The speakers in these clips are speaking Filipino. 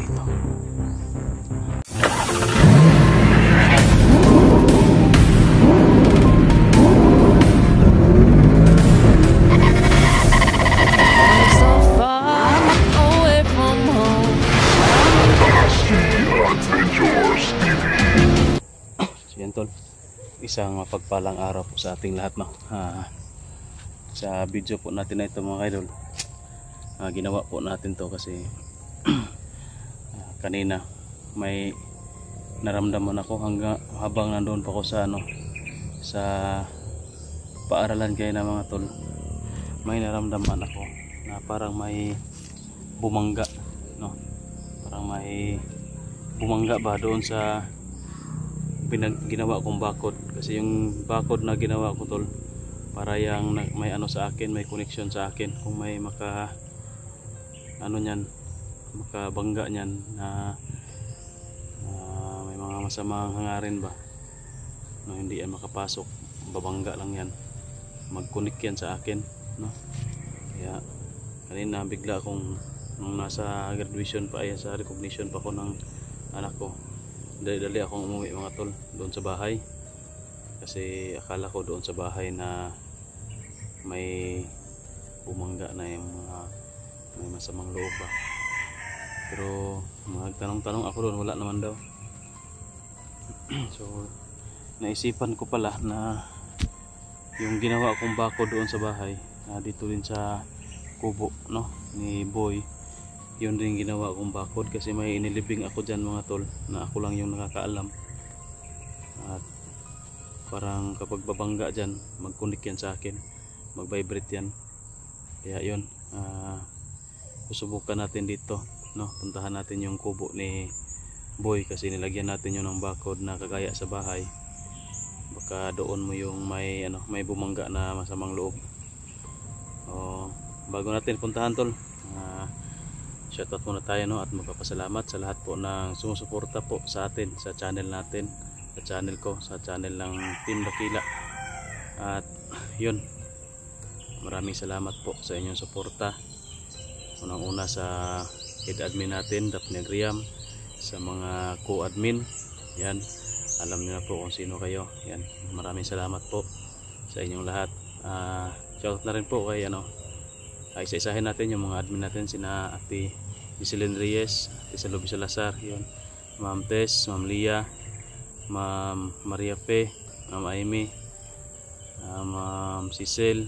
dito. So yan tol, isang mapagpalang araw po sa ating lahat, no? Sa video po natin na ito mga idol, ginawa po natin to kasi kanina may naramdaman ako habang nandoon pa ako sa sa paaralan kayo na mga tol. May naramdaman ako na parang may bumangga, no? Parang may bumangga ba doon sa ginawa kong bakod, kasi yung bakod na ginawa ko tol, para yang may sa akin, may connection sa akin. Kung may makabangga niyan na may mga masamang hangarin ba, no, hindi yan makapasok, babangga lang yan, mag-connect yan sa akin, no? Kaya kanina bigla akong nung nasa graduation pa, ay sa recognition pa ko ng anak ko, dali akong umuwi mga tol doon sa bahay, kasi akala ko doon sa bahay na may bumangga na yung may masamang loob ba. Pero magtanong-tanong ako doon, wala naman daw. So naisipan ko pala na yung ginawa kong bako doon sa bahay, dito din sa kubo, no, ni Boy, yun din ginawa kong bakod, kasi may inilibing ako dyan mga tol, na ako lang yung nakakaalam. At parang kapag babangga dyan, mag-connect yan sa akin, mag-vibrate yan. Kaya yun, susubukan natin dito, no? Puntahan natin yung kubo ni Boy, kasi nilagyan natin yun ng bakod na kagaya sa bahay. Baka doon mo yung may bumangga na masamang loob. Bago natin puntahan tol, shoutout muna tayo, no? At magpapasalamat sa lahat po ng sumusuporta po sa atin, sa channel natin, sa channel ko, sa channel ng Team Dakila. At yun, maraming salamat po sa inyong suporta. Unang-una sa head admin natin, Daphne Griam, sa mga co-admin, yan, alam niyo na po kung sino kayo. Yan, maraming salamat po sa inyong lahat. Shoutout na rin po kay isa-isahin natin yung mga admin natin, sina Ate Giseline Reyes, Ate Salubi Salazar, yun, Ma'am Tess, Ma'am Lia, Ma'am Maria Fe, Ma'am Amy, Ma'am Cecil,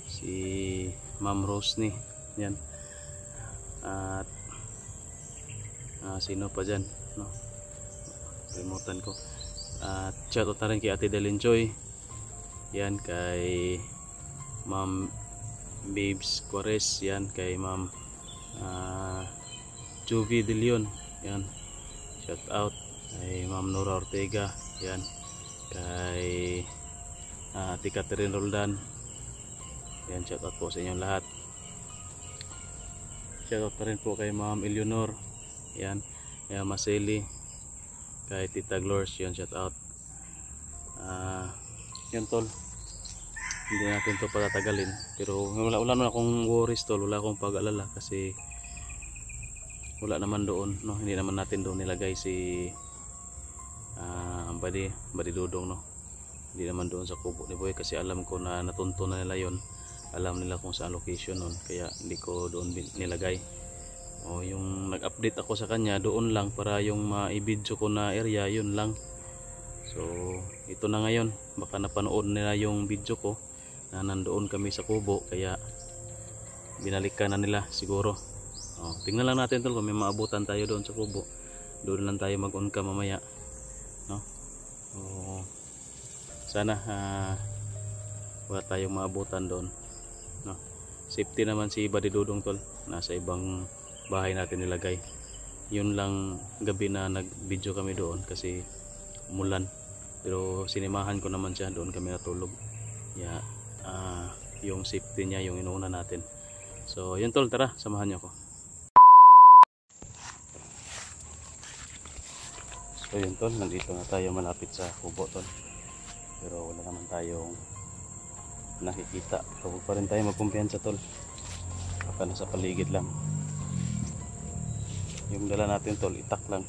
si Ma'am Rosny, yan. At sino pa dyan, no? Kalimutan ko. At shoutout na rin kay Ate Delinjoy, yan, kay Ma'am Babes Quores, yan, kay Ma'am Juvie De Leon, yan, shout out kay Ma'am Nora Ortega, yan, kay Ate Catherine Roldan, yan, shout out po sa inyong lahat. Shout out pa rin po kay Ma'am Eleanor, yan, kay Maseli, kay Tita Glors, yan, shout out. Yan tol, hindi natin to patatagalin, pero wala naman akong worries tol, wala akong pag-alala, kasi wala naman doon, no, hindi naman natin doon nilagay si Badi Dudong, no, hindi naman doon sa kubo ni Boy, kasi alam ko na natunto na nila yon, alam nila kung saan location nun, kaya hindi ko doon nilagay. Yung nag-update ako sa kanya doon lang, para yung ma-video ko na area, yun lang. So ito na ngayon, baka napanood nila yung video ko na nandoon kami sa kubo, kaya binalikan na nila siguro. Tingnan lang natin tol, kung may maabutan tayo doon sa kubo, doon lang tayo mag-on ka mamaya, no? Sana wala tayong maabutan doon, no? Safety naman si Badi Dudong tol, nasa ibang bahay natin nilagay. Yun lang gabi na nag-video kami doon kasi umulan, pero sinimahan ko naman siya, doon kami natulog. Yung safety niya yung inuuna natin. So yun tol, tara, samahan niyo ako. So yun tol, nandito na tayo malapit sa kubo tol, pero wala naman tayong nakikita. So huwag pa rin tayo magkumpiyansa tol, baka nasa paligid lang. yung dala natin tol, itak lang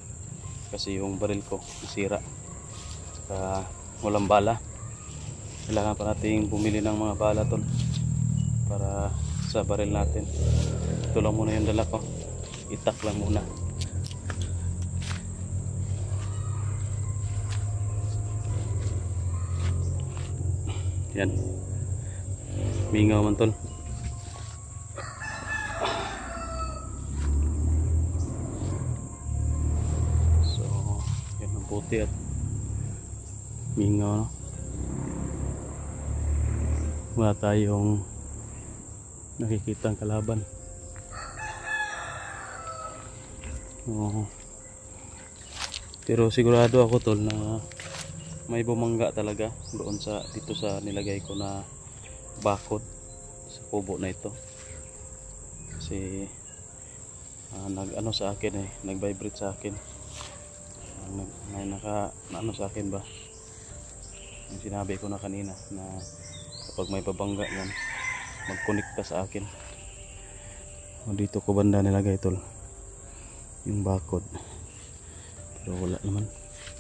kasi yung baril ko nasira, saka walang bala. Kailangan pa nating bumili ng mga bala tol para sa baril natin. Ito lang muna yung dala ko, itak lang muna. Yan, mingaw man tol. So yan ang puti at mingaw, no? Wala tayong nakikita ang kalaban. Pero sigurado ako tol na may bumangga talaga doon sa dito sa nilagay ko na bakod sa kubo na ito. Kasi nag-ano sa akin nag-vibrate sa akin. May ano sa akin ba? Yung sinabi ko na kanina na kapag may babangga yan, magkonekta sa akin. Dito ko banda nilagay tol yung bakod, pero wala naman,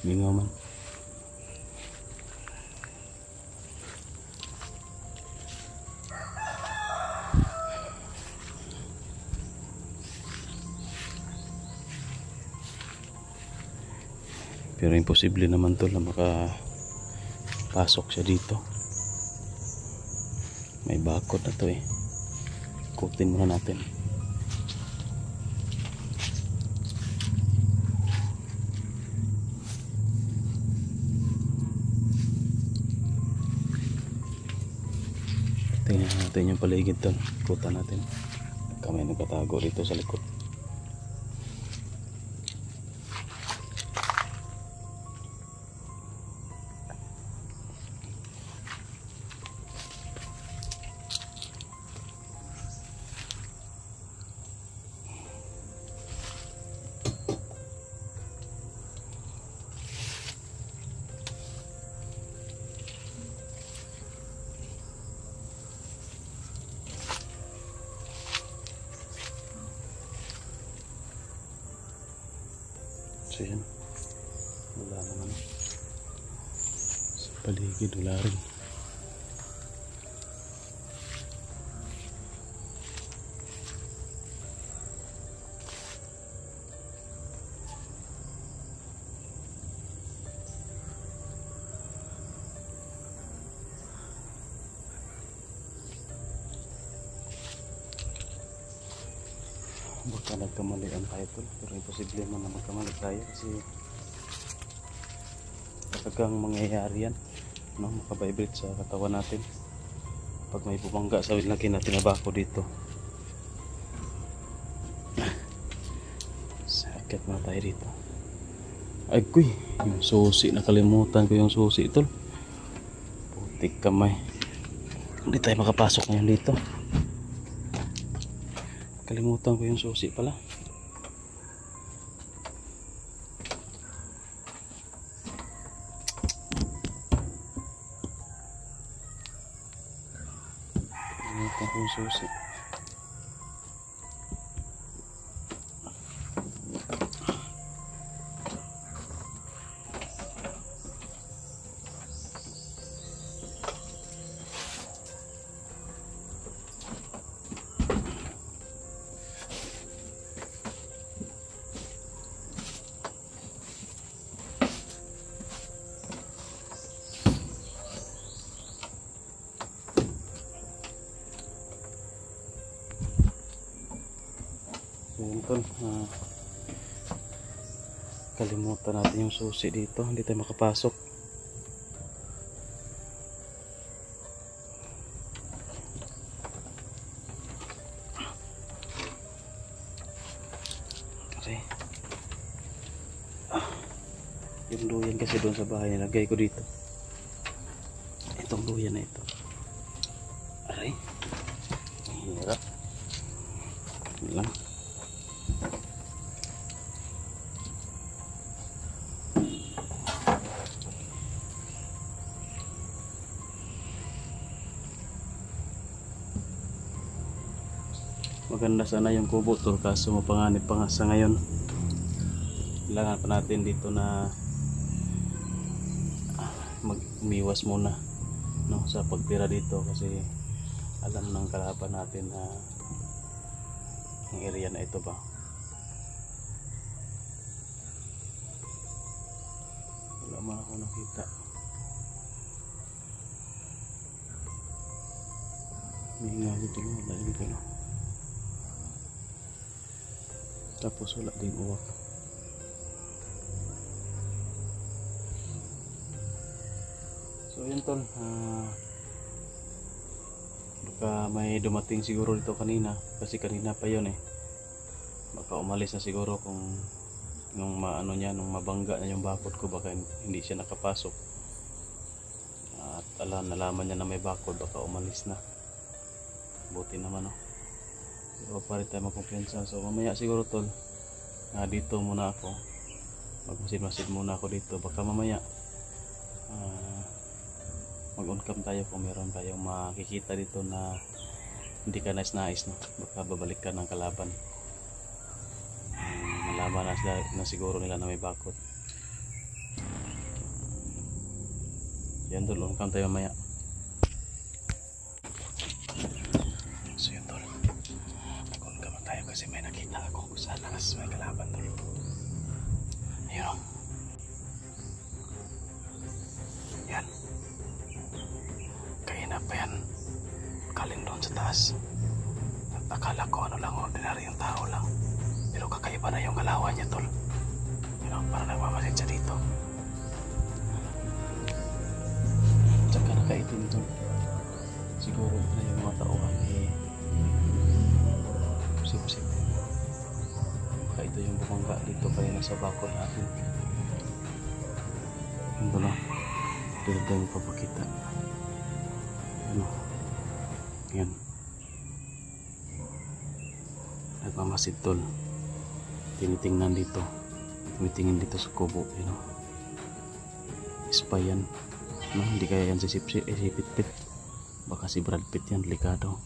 mingaw man. Pero imposible naman tol na makapasok siya dito. May bakod na to ikutin muna natin. Tingnan natin yung paligid tol, ikutan natin. Kamay nagkatago dito sa likod. So yan, wala naman sa paligid, wala rin. Baka nagkamalian tayo tol, pero imposible man na magkamali tayo kasi talagang mangyayari yan, no? Makabibrate sa katawan natin pag may bumangga sa laki na tinabako dito. Sakit na tayo dito. Ay kuy, yung susi, nakalimutan ko yung susi tol. Putik kamay, hindi tayo makapasok ngayon dito. Kalimutan ko yung susi pala. Kalimutan ko yung susi. Ayan tol, kalimutan natin yung susi dito, hindi tayo makapasok. Okay. Yung duyan kasi doon sa bahay nilagay ko dito. Itong duyan na ito. Aray, hirap lang. Maganda sana yung kubo tol, kaso mapanganib pa nga sa ngayon. kailangan pa natin dito na umiwas muna, no, sa pagtira dito kasi alam ng kalaban natin na ang area na ito ba. Wala man ako nakita. May nga dito lang, wala dito lang. Tapos wala din uwak. So yun tol, baka may dumating siguro dito kanina kasi kanina pa yun baka umalis na siguro kung nung maano niya, nung mabangga na yung bakod ko, baka hindi siya nakapasok at nalaman niya na may bakod, baka umalis na. Buti naman pero pa rin tayo magkumpiyansa. So mamaya siguro tol, dito muna ako, magmasid-masid muna ako dito, baka mamaya mag-on cam tayo kung meron tayong makikita dito na hindi ka nais-nais, no? Baka babalik ka ng kalaban, malaman na siguro nila na may bakod. Yan tol, on cam tayo mamaya. So yun tol, mag-on cam tayo kasi may nakita ako sa lakas may kalaban tol. Ayun yan, kaya pa yan galing doon sa taas at akala ko ano lang, ordinaryong tao lang, pero kakaiba na yung galawan niya tol. Parang nagmamasid siya dito, tsaka nakaitim tol. Siguro na yung mga tauhan sip-sip, baka ito yung bumangga dito kaya nasa bakod natin. Ito na, dito tayo magpapakita. Yan, nagmamasid tol, tinitingnan dito, tumitingin dito sa kubo, spy yan, no? Hindi kaya yan si Pitpit, baka si Brad Pitt yan, delikado.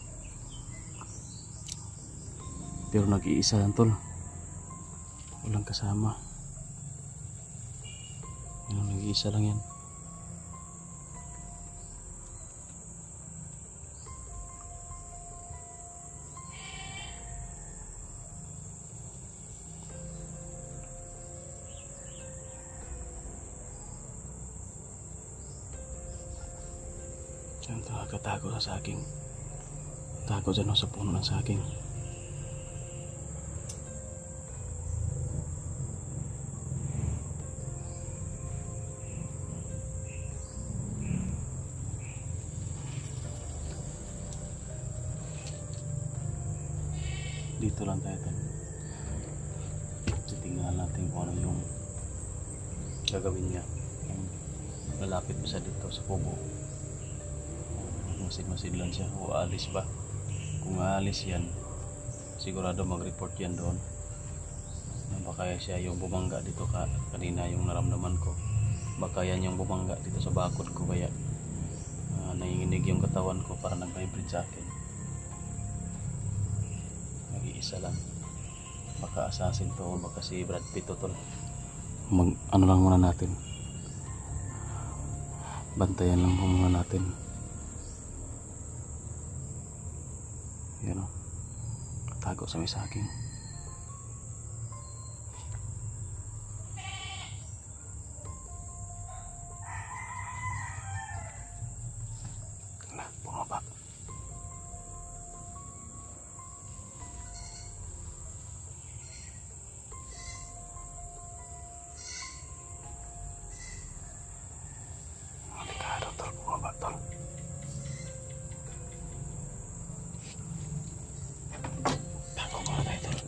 Pero nag-iisa yan tol, walang kasama, nag-iisa lang yan. Yan, nakatago sa saging. Tago dyan sa puno ng saging. Dito lang tayo tol. Tingnan natin kung ano yung gagawin niya. Lalapit pa siya dito sa kubo. Masid-masid lang siya o aalis ba. Kung aalis yan, sigurado mag-report yan doon. Baka siya yung bumangga dito kanina, yung naramdaman ko. Baka yan yung bumangga dito sa bakod ko, kaya nanginginig yung katawan ko para nag-vibrate sa akin. Nag-iisa lang. Baka assassin to o baka si Brad Pitt to tol. Ano lang muna natin, bantayan lang muna natin. Yan o, tago sa may saging. Bumaba. Delikado tol, bumaba tol. Tago muna tayo tol.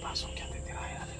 pasok yan, titirahin natin.